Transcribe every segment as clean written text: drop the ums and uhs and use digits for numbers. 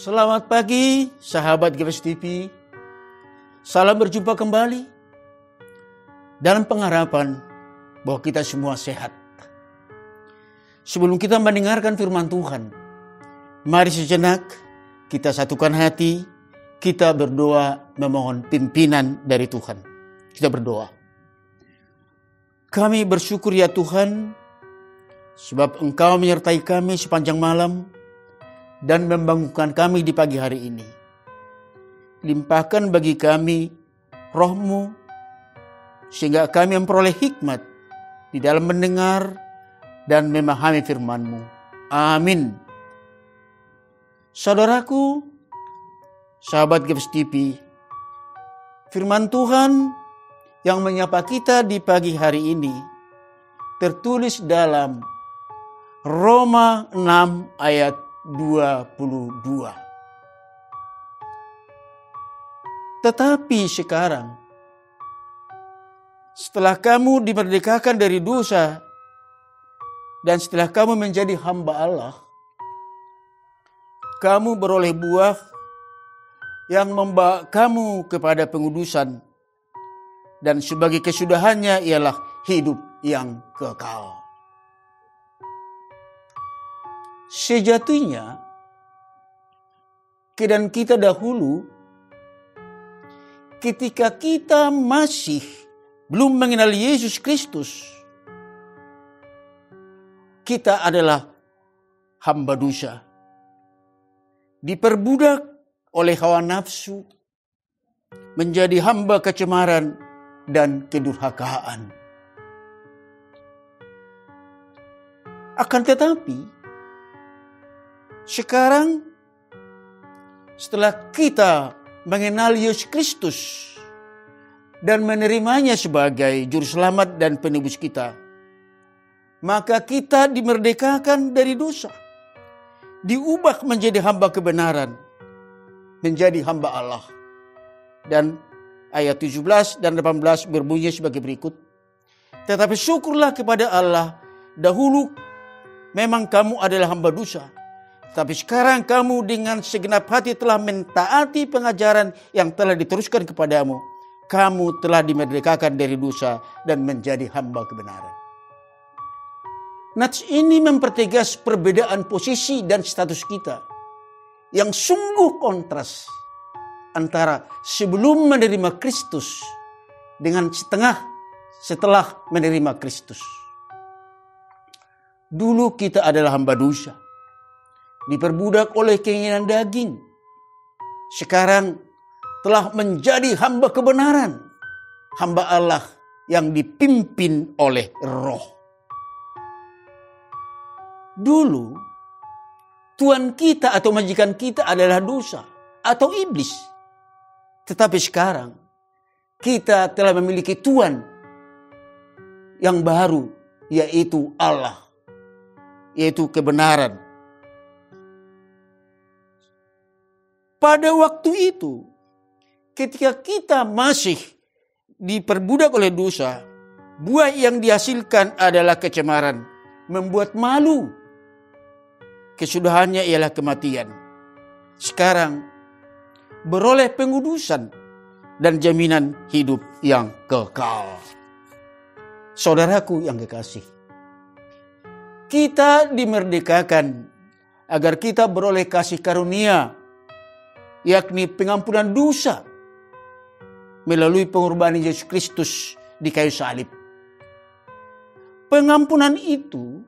Selamat pagi, sahabat GBS TV. Salam berjumpa kembali dalam pengharapan bahwa kita semua sehat. Sebelum kita mendengarkan firman Tuhan, mari sejenak kita satukan hati, kita berdoa memohon pimpinan dari Tuhan. Kita berdoa. Kami bersyukur ya Tuhan, sebab Engkau menyertai kami sepanjang malam dan membangunkan kami di pagi hari ini. Limpahkan bagi kami roh-Mu, sehingga kami memperoleh hikmat di dalam mendengar dan memahami firman-Mu. Amin. Saudaraku, sahabat GBS TV, firman Tuhan yang menyapa kita di pagi hari ini tertulis dalam Roma 6 ayat 22. Tetapi sekarang, setelah kamu dimerdekakan dari dosa dan setelah kamu menjadi hamba Allah, kamu beroleh buah yang membawa kamu kepada pengudusan, dan sebagai kesudahannya ialah hidup yang kekal. Sejatinya, keadaan kita dahulu, ketika kita masih belum mengenal Yesus Kristus, kita adalah hamba dosa, diperbudak oleh hawa nafsu, menjadi hamba kecemaran dan kedurhakaan. Akan tetapi, sekarang setelah kita mengenal Yesus Kristus dan menerimanya sebagai juru selamat dan penebus kita, maka kita dimerdekakan dari dosa, diubah menjadi hamba kebenaran, menjadi hamba Allah. Dan ayat 17 dan 18 berbunyi sebagai berikut. Tetapi syukurlah kepada Allah, dahulu memang kamu adalah hamba dosa, tapi sekarang kamu dengan segenap hati telah mentaati pengajaran yang telah diteruskan kepadamu. Kamu telah dimerdekakan dari dosa dan menjadi hamba kebenaran. Nats ini mempertegas perbedaan posisi dan status kita yang sungguh kontras antara sebelum menerima Kristus dengan setelah menerima Kristus. Dulu kita adalah hamba dosa, diperbudak oleh keinginan daging. Sekarang telah menjadi hamba kebenaran, hamba Allah yang dipimpin oleh Roh. Dulu Tuhan kita atau majikan kita adalah dosa atau iblis. Tetapi sekarang kita telah memiliki Tuhan yang baru, yaitu Allah, yaitu kebenaran. Pada waktu itu, ketika kita masih diperbudak oleh dosa, buah yang dihasilkan adalah kecemaran, membuat malu. Kesudahannya ialah kematian. Sekarang, beroleh pengudusan dan jaminan hidup yang kekal. Saudaraku yang kekasih, kita dimerdekakan agar kita beroleh kasih karunia, yakni pengampunan dosa melalui pengorbanan Yesus Kristus di kayu salib. Pengampunan itu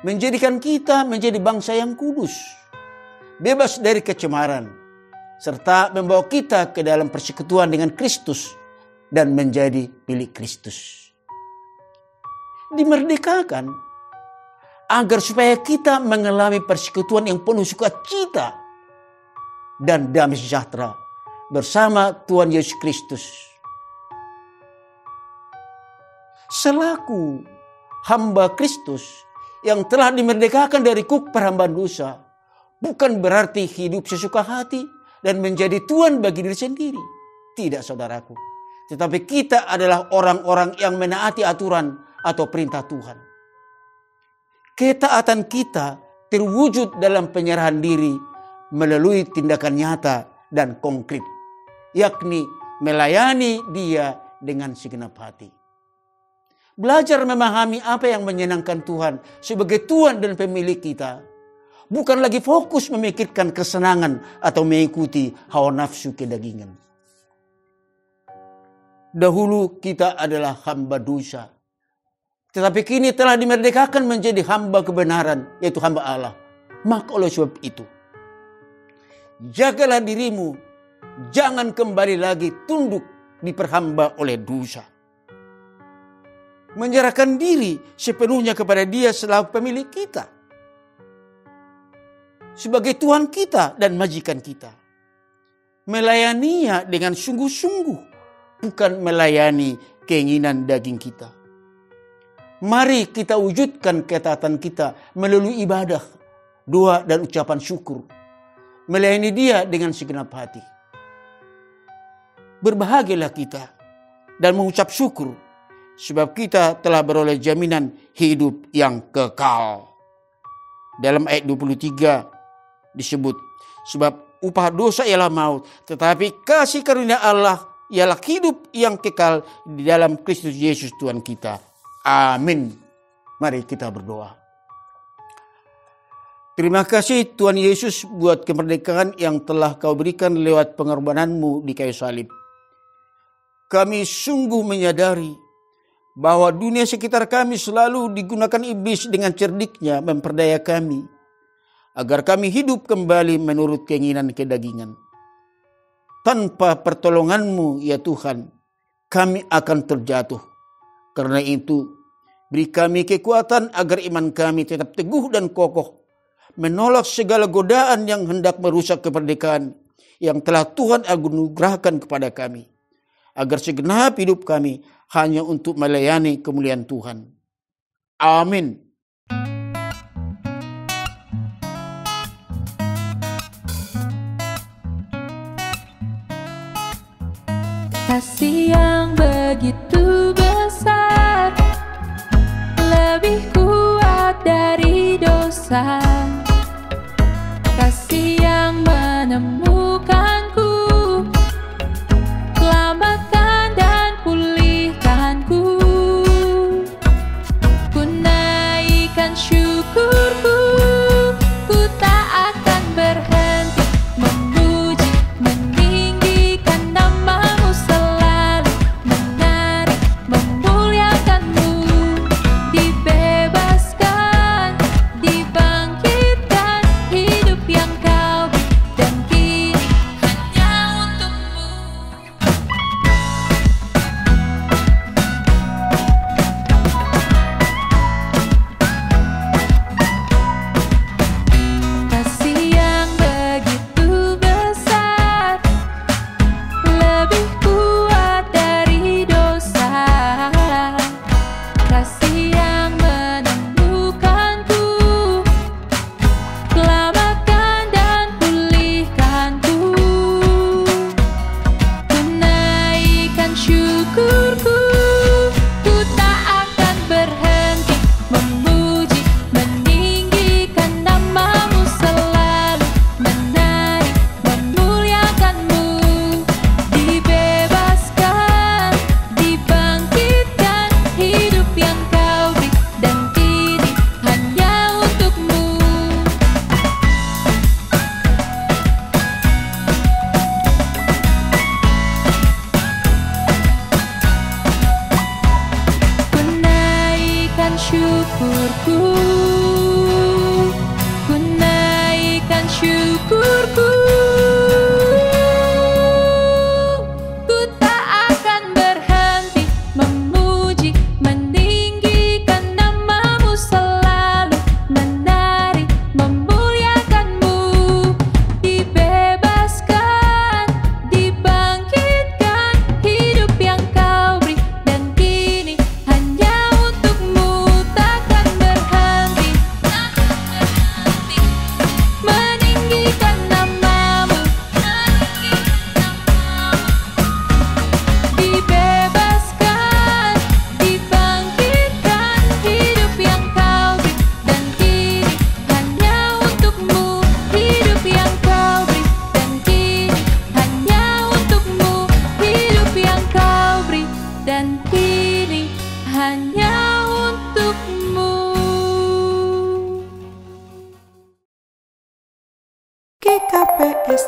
menjadikan kita menjadi bangsa yang kudus, bebas dari kecemaran, serta membawa kita ke dalam persekutuan dengan Kristus dan menjadi milik Kristus. Dimerdekakan agar supaya kita mengalami persekutuan yang penuh sukacita dan damai sejahtera bersama Tuhan Yesus Kristus. Selaku hamba Kristus yang telah dimerdekakan dari kuk perhambaan dosa, bukan berarti hidup sesuka hati dan menjadi tuan bagi diri sendiri. Tidak, saudaraku. Tetapi kita adalah orang-orang yang menaati aturan atau perintah Tuhan. Ketaatan kita terwujud dalam penyerahan diri melalui tindakan nyata dan konkret, yakni melayani Dia dengan segenap hati. Belajar memahami apa yang menyenangkan Tuhan sebagai Tuhan dan pemilik kita. Bukan lagi fokus memikirkan kesenangan atau mengikuti hawa nafsu kedagingan. Dahulu kita adalah hamba dosa, tetapi kini telah dimerdekakan menjadi hamba kebenaran, yaitu hamba Allah. Maka oleh sebab itu, jagalah dirimu, jangan kembali lagi tunduk diperhamba oleh dosa. Menyerahkan diri sepenuhnya kepada Dia selaku pemilik kita, sebagai Tuhan kita dan majikan kita. Melayaninya dengan sungguh-sungguh, bukan melayani keinginan daging kita. Mari kita wujudkan ketaatan kita melalui ibadah, doa dan ucapan syukur. Melayani Dia dengan segenap hati. Berbahagialah kita dan mengucap syukur, sebab kita telah beroleh jaminan hidup yang kekal. Dalam ayat 23 disebut, sebab upah dosa ialah maut, tetapi kasih karunia Allah ialah hidup yang kekal di dalam Kristus Yesus Tuhan kita. Amin. Mari kita berdoa. Terima kasih Tuhan Yesus buat kemerdekaan yang telah Kau berikan lewat pengorbanan-Mu di kayu salib. Kami sungguh menyadari bahwa dunia sekitar kami selalu digunakan iblis dengan cerdiknya memperdaya kami, agar kami hidup kembali menurut keinginan kedagingan. Tanpa pertolongan-Mu ya Tuhan, kami akan terjatuh. Karena itu, beri kami kekuatan agar iman kami tetap teguh dan kokoh, menolak segala godaan yang hendak merusak kemerdekaan yang telah Tuhan anugerahkan kepada kami, agar segenap hidup kami hanya untuk melayani kemuliaan Tuhan. Amin. Kasih yang begitu besar, lebih kuat dari dosa. Kasih yang menemukanku, selamatkan dan pulihkanku. Ku naikkan syukurku, ku tak akan berhenti memuji, meninggikan nama-Mu selalu, menari, memuliakan-Mu. Dibebaskan, dibangkitkan, hidup yang Kau beri, dan kini hanya untuk-Mu. Kasih yang begitu besar, lebih kuat dari dosa. Kasih yang menemukanku, selamatkan dan pulihkanku. Ku naikkan syukurku, ku tak akan berhenti memuji, meninggikan nama-Mu selalu, menari, memuliakan-Mu. Dibebaskan, dibangkitkan, hidup yang Kau beri, dan kini hanya untuk-Mu. Ku naikkan syukurku, ku naikkan syukurku. Ku tak akan berhenti memuji, meninggikan nama-Mu selalu, menari, memuliakan-Mu. Dibebaskan, dibangkitkan, hidup yang Kau beri, dan kini hanya untuk-Mu. Takkan berhenti, meninggikan nama ini hanya untukmu. GKPS